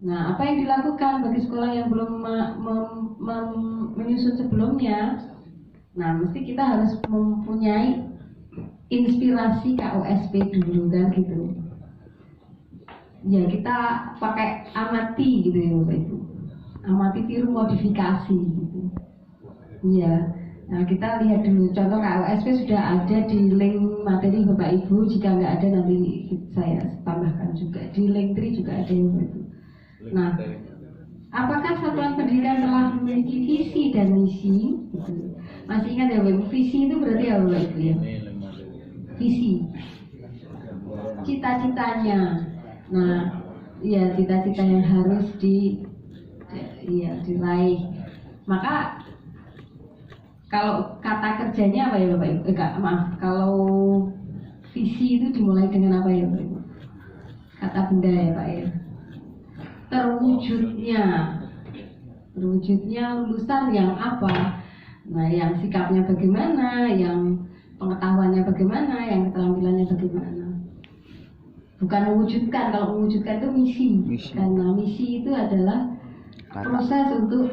Nah, apa yang dilakukan bagi sekolah yang belum menyusun sebelumnya? Nah, mesti kita harus mempunyai inspirasi KOSP dulu kan gitu. Ya kita pakai amati gitu ya Bapak Ibu. Amati tiru modifikasi gitu. Iya. Nah, kita lihat dulu contoh KOSP sudah ada di link materi Bapak Ibu. Jika nggak ada nanti saya tambahkan juga di link 3 juga ada ya Bapak Ibu. Nah, apakah satuan pendidikan telah memiliki visi dan misi? Gitu. Masih ingat ya Bapak Ibu, visi itu berarti apa Bapak Ibu ya? Visi, cita-citanya. Nah, ya cita-cita yang harus diraih. Maka kalau kata kerjanya apa ya Bapak Ibu? Kalau visi itu dimulai dengan apa ya Bapak Ibu? Kata benda ya Pak ya. Terwujudnya lulusan yang apa? Nah, yang sikapnya bagaimana, yang pengetahuannya bagaimana, yang keterampilannya bagaimana. Bukan mewujudkan, kalau mewujudkan itu misi. Karena misi itu adalah proses untuk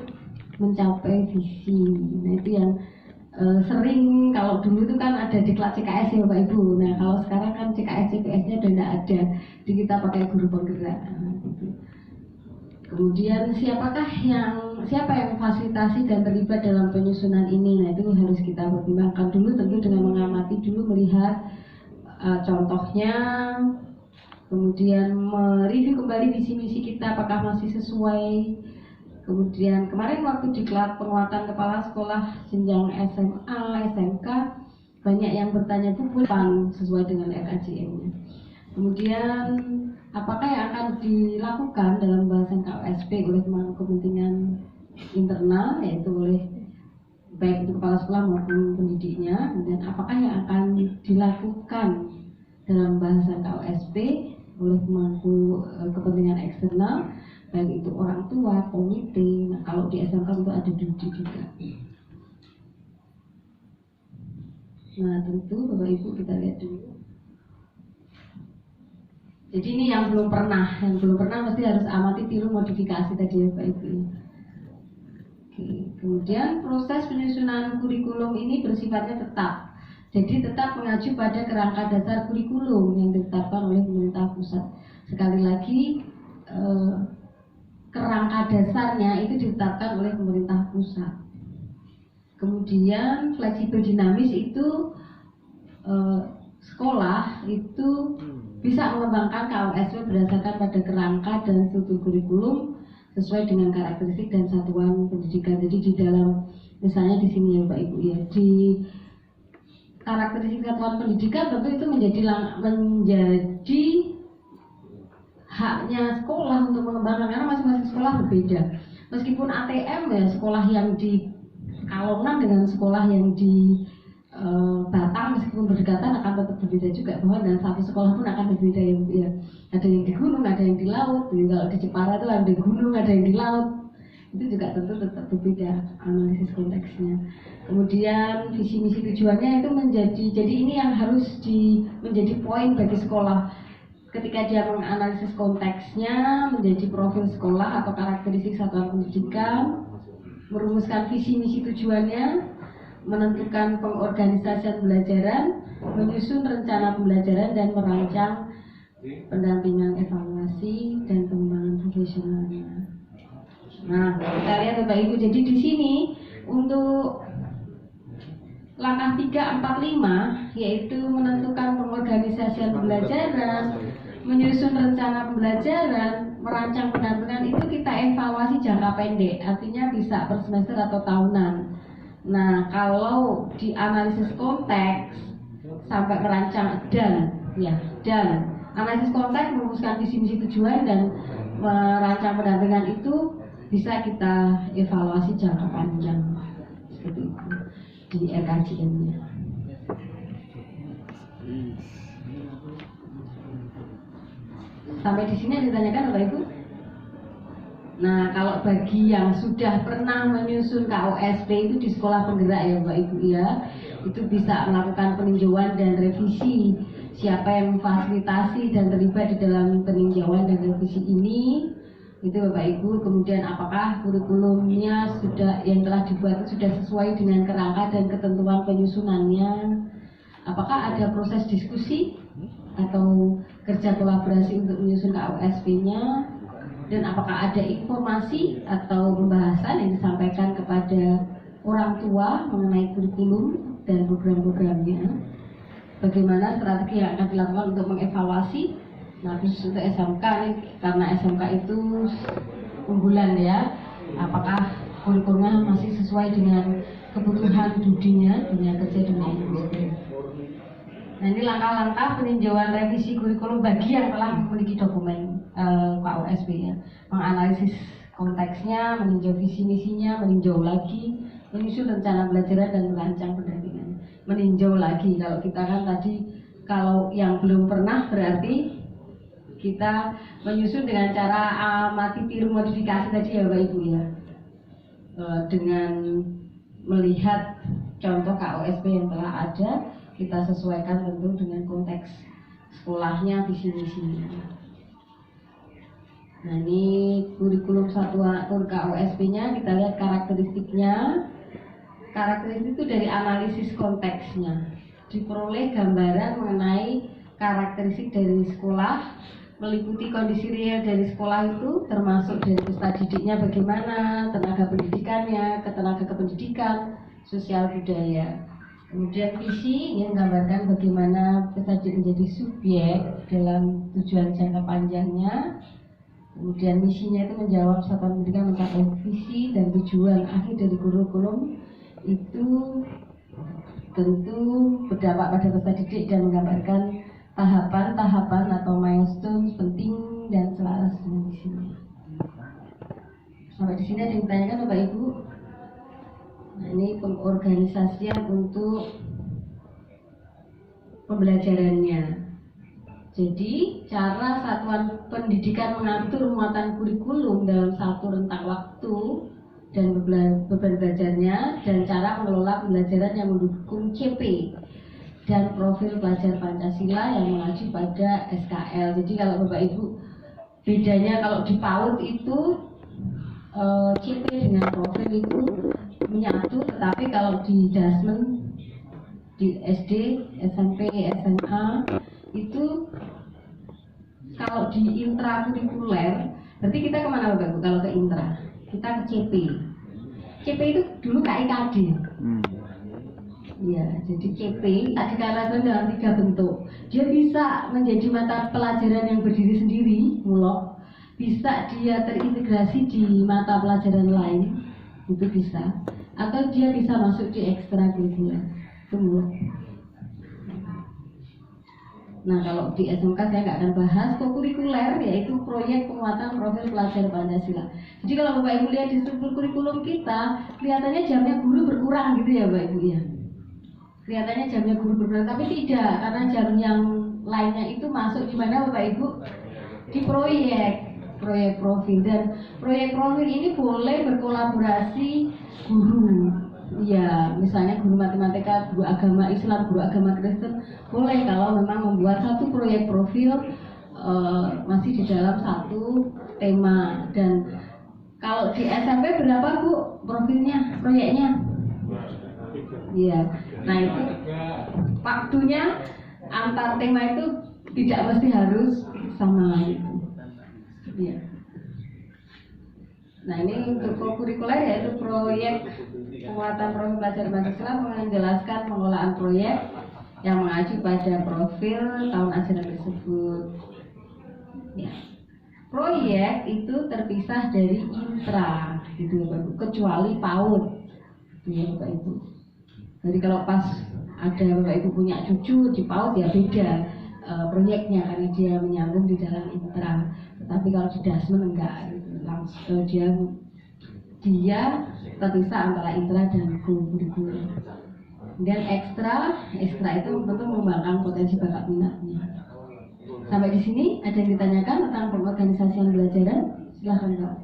mencapai visi. Nah, itu yang sering kalau dulu itu kan ada diklat CKS ya Bapak Ibu. Nah, kalau sekarang kan CKS CPS-nya udah tidak ada. Jadi kita pakai guru penggerak. Gitu. Kemudian siapa yang fasilitasi dan terlibat dalam penyusunan ini? Nah, itu harus kita pertimbangkan dulu, tentu dengan mengamati dulu, melihat contohnya, kemudian mereview kembali visi misi kita apakah masih sesuai. Kemudian kemarin waktu diklat penguatan kepala sekolah jenjang SMA, SMK, banyak yang bertanya Bu, sesuai dengan RKJM-nya. Kemudian apakah yang akan dilakukan dalam bahasan KOSP oleh kepentingan internal, yaitu oleh baik itu kepala sekolah maupun pendidiknya. Kemudian apakah yang akan dilakukan dalam bahasan KOSP oleh pemangku kepentingan eksternal, baik itu orang tua, komite. Nah, kalau di SMK itu ada DUDI juga. Nah, tentu Bapak Ibu kita lihat dulu. Jadi ini yang belum pernah mesti harus amati, tiru, modifikasi tadi ya Bapak Ibu. Oke. Kemudian proses penyusunan kurikulum ini bersifatnya tetap. Jadi tetap mengacu pada kerangka dasar kurikulum yang ditetapkan oleh pemerintah pusat. Sekali lagi kerangka dasarnya itu ditetapkan oleh pemerintah pusat. Kemudian fleksibel dinamis itu sekolah itu bisa mengembangkan KOSP berdasarkan pada kerangka dan struktur kurikulum sesuai dengan karakteristik dan satuan pendidikan. Jadi di dalam, misalnya di sini ya Bapak Ibu ya, di karakteristik satuan pendidikan tentu itu menjadi haknya sekolah untuk mengembangkan, karena masing-masing sekolah berbeda. Meskipun ATM ya, sekolah yang di Kalongan dengan sekolah yang di Batang meskipun berdekatan akan tetap berbeda juga, bahwa dalam satu sekolah pun akan berbeda ya. Ada yang di gunung, ada yang di laut. Jadi kalau di Jepara itu ada di gunung, ada yang di laut. Itu juga tentu tetap berbeda analisis konteksnya. Kemudian visi misi tujuannya itu jadi ini yang harus menjadi poin bagi sekolah ketika dia menganalisis konteksnya, menjadi profil sekolah atau karakteristik satuan pendidikan, merumuskan visi misi tujuannya, menentukan pengorganisasian pembelajaran, menyusun rencana pembelajaran, dan merancang pendampingan evaluasi dan pengembangan profesionalnya. Nah, kita lihat Bapak Ibu, jadi di sini untuk langkah 3, 4, 5 yaitu menentukan pengorganisasian pembelajaran, menyusun rencana pembelajaran, merancang pendampingan, itu kita evaluasi jangka pendek, artinya bisa per semester atau tahunan. Nah, kalau di analisis konteks sampai merancang dan analisis konteks, merumuskan visi misi tujuan dan merancang pendampingan itu bisa kita evaluasi jangka panjang seperti itu di RKJM-nya. Sampai di sini ditanyakan Bapak Ibu? Nah, kalau bagi yang sudah pernah menyusun KOSP itu di sekolah penggerak ya Bapak Ibu ya, itu bisa melakukan peninjauan dan revisi. Siapa yang memfasilitasi dan terlibat di dalam peninjauan dan revisi ini, Itu Bapak Ibu. Kemudian apakah kurikulumnya sudah yang telah dibuat sudah sesuai dengan kerangka dan ketentuan penyusunannya? Apakah ada proses diskusi atau kerja kolaborasi untuk menyusun KUSP-nya? Dan apakah ada informasi atau pembahasan yang disampaikan kepada orang tua mengenai kurikulum dan program-programnya? Bagaimana strategi yang akan dilakukan untuk mengevaluasi? Nah, khusus untuk SMK ini, karena SMK itu unggulan ya, apakah kurikulumnya masih sesuai dengan kebutuhan dunia kerja dunia industri. Nah, ini langkah-langkah peninjauan revisi kurikulum bagi yang telah memiliki dokumen KUSP ya. Menganalisis konteksnya, meninjau visi misinya, meninjau lagi, menyusun rencana belajar dan merancang pendampingan. Meninjau lagi, kalau kita kan tadi kalau yang belum pernah berarti kita menyusun dengan cara amati tiru modifikasi tadi ya Bapak Ibu ya, dengan melihat contoh KUSP yang telah ada, kita sesuaikan tentu dengan konteks sekolahnya, visi misinya. Nah, ini kurikulum satuan KUSP-nya, kita lihat karakteristiknya. Karakteristik itu dari analisis konteksnya, diperoleh gambaran mengenai karakteristik dari sekolah, meliputi kondisi real dari sekolah itu, termasuk dari peserta didiknya bagaimana, tenaga pendidikannya, ketenaga kependidikan, sosial budaya. Kemudian visi yang menggambarkan bagaimana peserta didik menjadi subjek dalam tujuan jangka panjangnya. Kemudian misinya itu menjawab satuan pendidikan mencapai visi dan tujuan akhir dari kurikulum itu tentu berdampak pada peserta didik dan menggambarkan tahapan-tahapan atau milestone penting dan selaras dengan misinya. Sampai di sini ada yang ditanyakan Bapak Ibu? Nah, ini pengorganisasian untuk pembelajarannya. Jadi, cara satuan pendidikan mengatur muatan kurikulum dalam satu rentang waktu dan beban belajarnya, dan cara mengelola pembelajaran yang mendukung CP dan profil pelajar Pancasila yang mengacu pada SKL. Jadi kalau Bapak Ibu, bedanya kalau di PAUD itu CP dengan profil itu menyatu, tetapi kalau di Dasmen, di SD, SMP, SMA itu kalau di intrakurikuler, berarti kita kemana Bapak Ibu? Kalau ke intra, kita ke CP. CP itu dulu KIKD. Ya, jadi CP tadi dikatakan dalam 3 bentuk. Dia bisa menjadi mata pelajaran yang berdiri sendiri, mulok. Bisa dia terintegrasi di mata pelajaran lain, itu bisa. Atau dia bisa masuk di ekstrakurikuler, itu mulok. Nah, kalau di SMK saya nggak akan bahas. Kurikuler yaitu proyek penguatan profil pelajar Pancasila. Jadi kalau Bapak Ibu lihat di struktur kurikulum kita, kelihatannya jamnya guru berkurang gitu ya Bapak Ibu ya. Kelihatannya jamnya guru berkurang, tapi tidak, karena jam yang lainnya itu masuk di mana Bapak Ibu? Di proyek profil. Dan proyek profil ini boleh berkolaborasi guru. Ya, misalnya guru matematika, guru agama Islam, guru agama Kristen, boleh kalau memang membuat satu proyek profil masih di dalam satu tema. Dan kalau di SMP berapa Bu profilnya, proyeknya? Iya, nah itu waktunya antar tema itu tidak mesti harus sama itu. Iya. Nah, ini untuk kurikuler yaitu proyek penguatan profil pelajar Pancasila, menjelaskan pengelolaan proyek yang mengacu pada profil tahun ajaran tersebut. Ya. Proyek itu terpisah dari intra, gitu Bapak Ibu, kecuali PAUD, ya Bapak Ibu. Jadi kalau pas ada Bapak Ibu punya cucu di PAUD ya beda proyeknya karena dia menyambung di dalam intra. Tetapi kalau di Dasmen enggak, langsung dia terpisah antara intra dan kurikuler. Dan ekstra itu tentu mengembangkan potensi bakat minatnya. Sampai di sini ada yang ditanyakan tentang pengorganisasian pembelajaran? Silahkan Pak.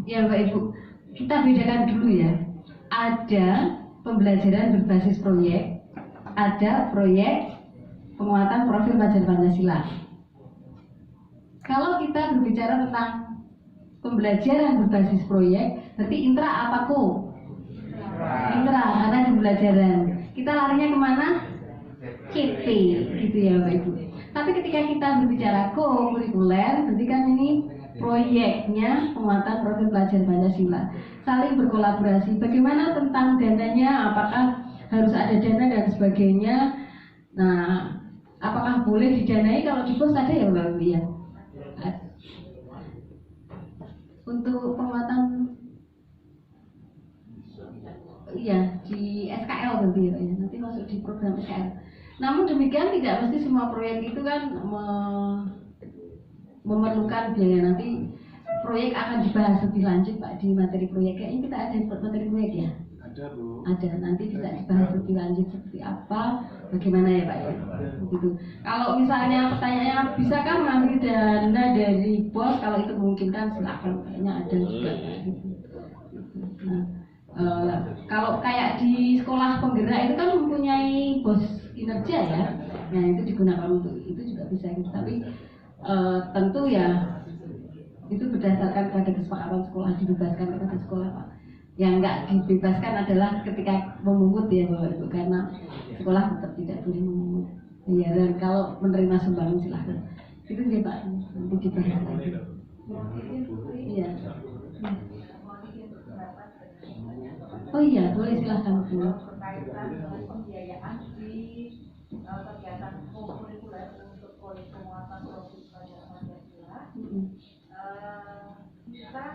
Ya Bapak Ibu, kita bedakan dulu ya. Ada pembelajaran berbasis proyek, ada proyek penguatan profil pelajar Pancasila. Kalau kita berbicara tentang pembelajaran berbasis proyek, berarti intra apa ko? Intra, karena di pembelajaran. Kita larinya kemana? CP, gitu ya Bapak Ibu. Tapi ketika kita berbicara ko-kurikuler, berarti kan ini proyeknya penguatan profil pelajar Pancasila. Saling berkolaborasi. Bagaimana tentang dananya? Apakah harus ada dana dan sebagainya? Nah, apakah boleh didanai? Kalau di pos ada ya Mbak Ibu ya? Untuk penguatan, iya di SKL berarti ya, nanti masuk di program SKL. Namun demikian tidak mesti semua proyek itu kan memerlukan biaya. Nanti proyek akan dibahas lebih lanjut Pak di materi proyek. Kayaknya kita ada materi proyek ya? Ada Bu. Ada, nanti bisa dibahas lebih lanjut seperti apa, bagaimana ya Pak ya? Begitu. Kalau misalnya pertanyaannya bisakah mengambil dana dari BOS, kalau itu memungkinkan silakan, kayaknya ada juga gitu. Nah, kalau kayak di sekolah penggerak itu kan mempunyai BOS kinerja ya, nah itu digunakan untuk itu juga bisa gitu. Tapi tentu ya itu berdasarkan pada kesepakatan sekolah, dibebaskan kepada sekolah Pak. Yang enggak dibebaskan adalah ketika memungut ya Bapak Ibu, karena sekolah tetap tidak boleh memungut. Iya, dan kalau menerima sumbangan silahkan. Itu sih Pak, nanti dibahas lagi. Iya. Oh iya, boleh silahkan Bu. Berkaitan dengan pembiayaan di kegiatan kurikuler untuk proyek penguatan profil pelajar Pancasila, kita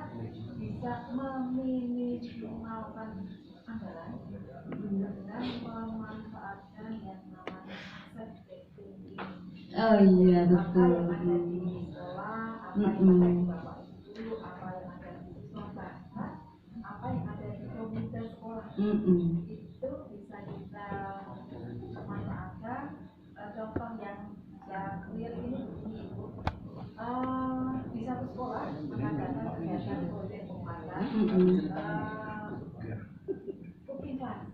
bisa meminimalkan anggaran dengan memanfaatkan yang namanya aset thinking. Oh iya betul. Apa yang ada di sekolah, apa yang ada di bapak ibu, apa yang ada di siswa bahkan apa yang ada di komunitas sekolah, itu bisa kita manfaatkan. Contoh yang real ini di satu sekolah mengadakan kegiatan proyek penguatan cooking class.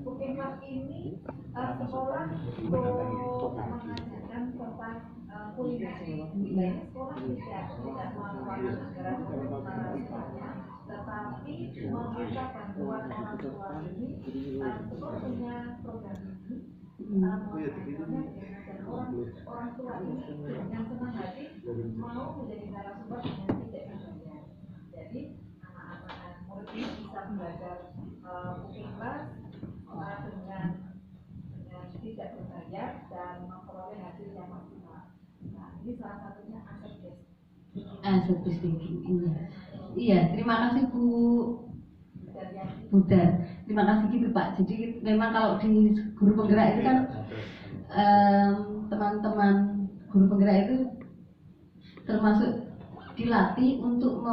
Cooking class ini sekolah mengajarkan tentang kuliner. Sekolah tidak mengeluarkan anggaran untuk sekolahnya, tetapi meminta bantuan orang tua ini. Sekolah punya program ini. Dan orang tua ini dengan senang hati mau menjadi narasumber dengan tidak dibayar. Jadi anak-anak murid ini bisa belajar cooking class dengan tidak berbayar dan memperoleh hasil yang maksimal. Nah, ini salah satunya asset based thinking. Iya, terima kasih Bu Budar. Terima kasih gitu Pak. Jadi memang kalau di guru penggerak itu kan teman-teman guru penggerak itu termasuk dilatih untuk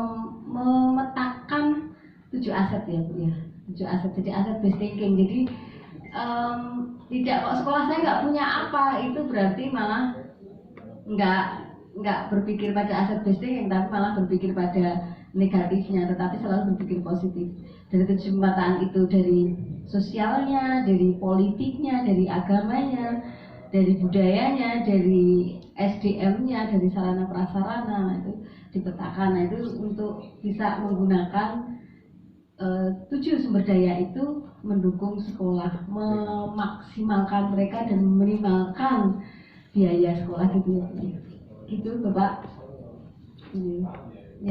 memetakan 7 aset ya Bu ya. 7 aset. Jadi aset based thinking. Jadi tidak kok sekolah saya nggak punya apa, itu berarti malah nggak berpikir pada aset based thinking, tapi malah berpikir pada negatifnya, tetapi selalu berpikir positif. Dari 7 pemetaan itu, dari sosialnya, dari politiknya, dari agamanya, dari budayanya, dari SDM-nya, dari sarana prasarana, itu dipetakan. Nah, itu untuk bisa menggunakan 7 sumber daya itu mendukung sekolah, memaksimalkan mereka dan meminimalkan biaya sekolah gitu ya. Gitu Bapak.